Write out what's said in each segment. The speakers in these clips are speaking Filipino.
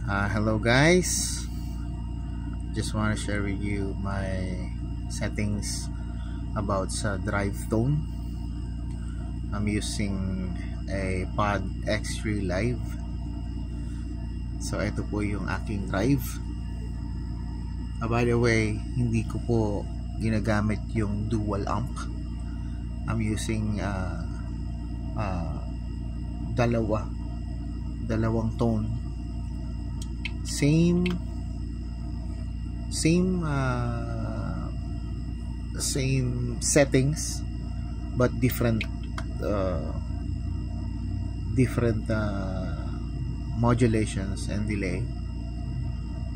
Hello guys, just want to share with you my settings about sa drive tone. I'm using a Pod X3 Live. So ito po yung aking drive. By the way, hindi ko po ginagamit yung dual amp. I'm using dalawang tone, same settings but different modulations and delay.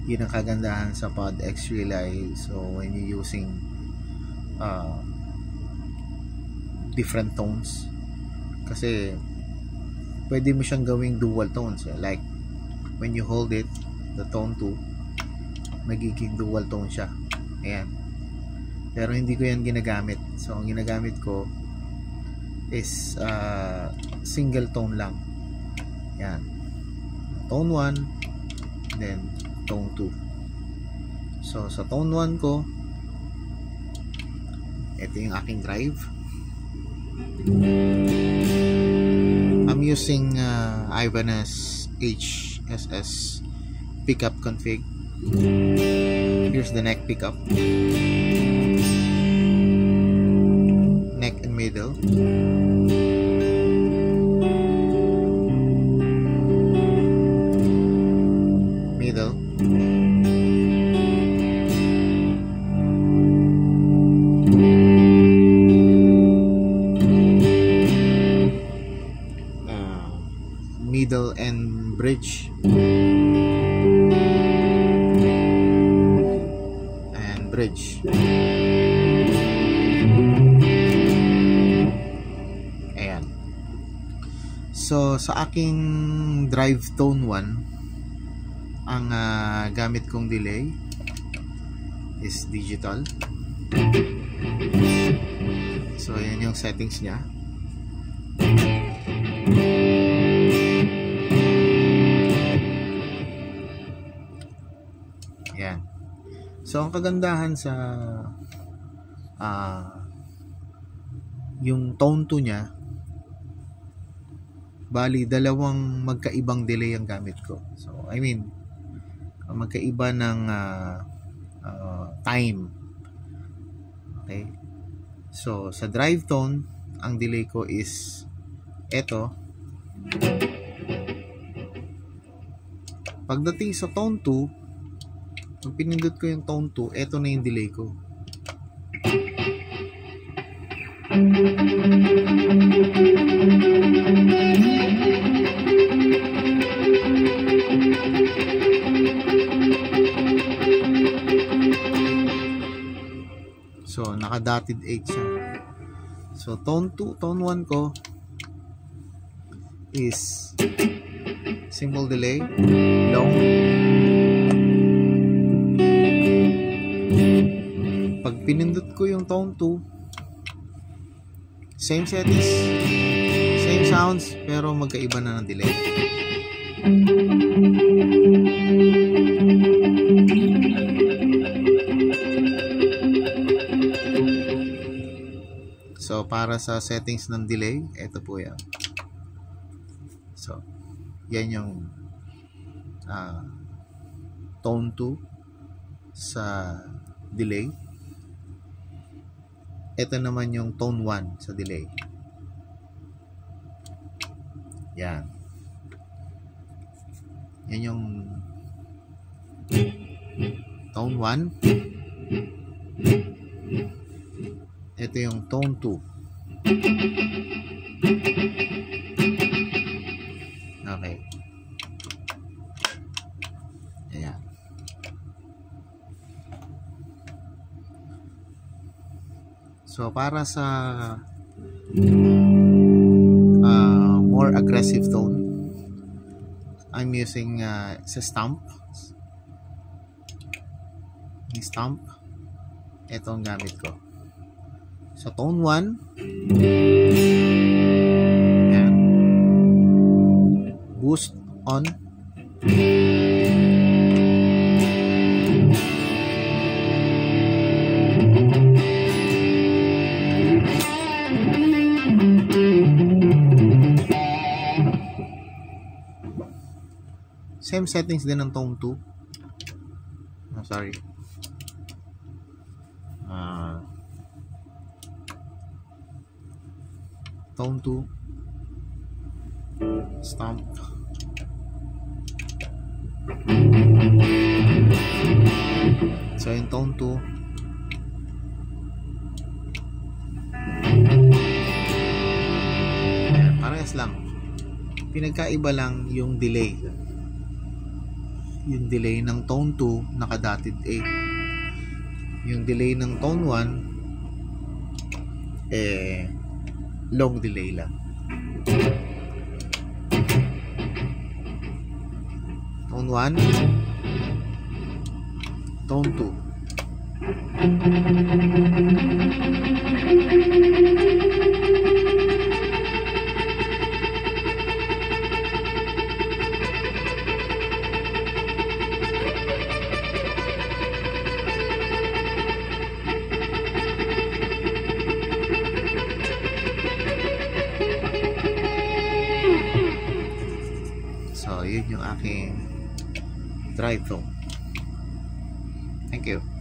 Yun ang kagandahan sa Pod X3 Live. So when you're using different tones, kasi pwede mo siyang gawing dual tones, like when you hold it, the tone 2, magiging dual tone siya. Ayan. Pero hindi ko yan ginagamit. So ang ginagamit ko is single tone lang. Yan. Tone 1, then tone 2. So sa tone 1 ko, ito yung aking drive. I'm using Ibanez HSS pickup config. Here's the neck pickup, neck and middle, middle and bridge, and bridge. Ayan. So sa aking drive tone 1, ang gamit kong delay is digital. So ayan yung settings niya. Yan. So ang kagandahan sa yung tone 2 niya, bali dalawang magkaibang delay ang gamit ko. So I mean, magkaiba ng time. Okay? So sa drive tone, ang delay ko is eto. Pagdating sa tone 2, pag pinindot ko yung tone 2, eto na yung delay ko. So naka-dotted 8 siya. So tone 2, tone 1 ko is simple delay, long. Pag pinindot ko yung tone 2, same settings, same sounds, pero magkaiba na ng delay. So para sa settings ng delay, ito po yan. So yan yung tone 2 sa delay. Ito naman yung tone 1 sa delay. Yan. Yan yung tone 1. Ito yung tone 2. Okay. Ayan. So para sa more aggressive tone, I'm using sa stomp. Yung stomp, ito ang gamit ko. Sa tone 1, ayan, boost on, Same settings din ng tone 2. Sorry. Tone 2. Stomp. So yung tone 2, parehas lang. Pinagkaiba lang yung delay. Yung delay ng tone 2 naka-dotted A. Yung delay ng tone 1 long delay lang. Tone 1, tone 2. So, yun yung aking drive tone. Thank you.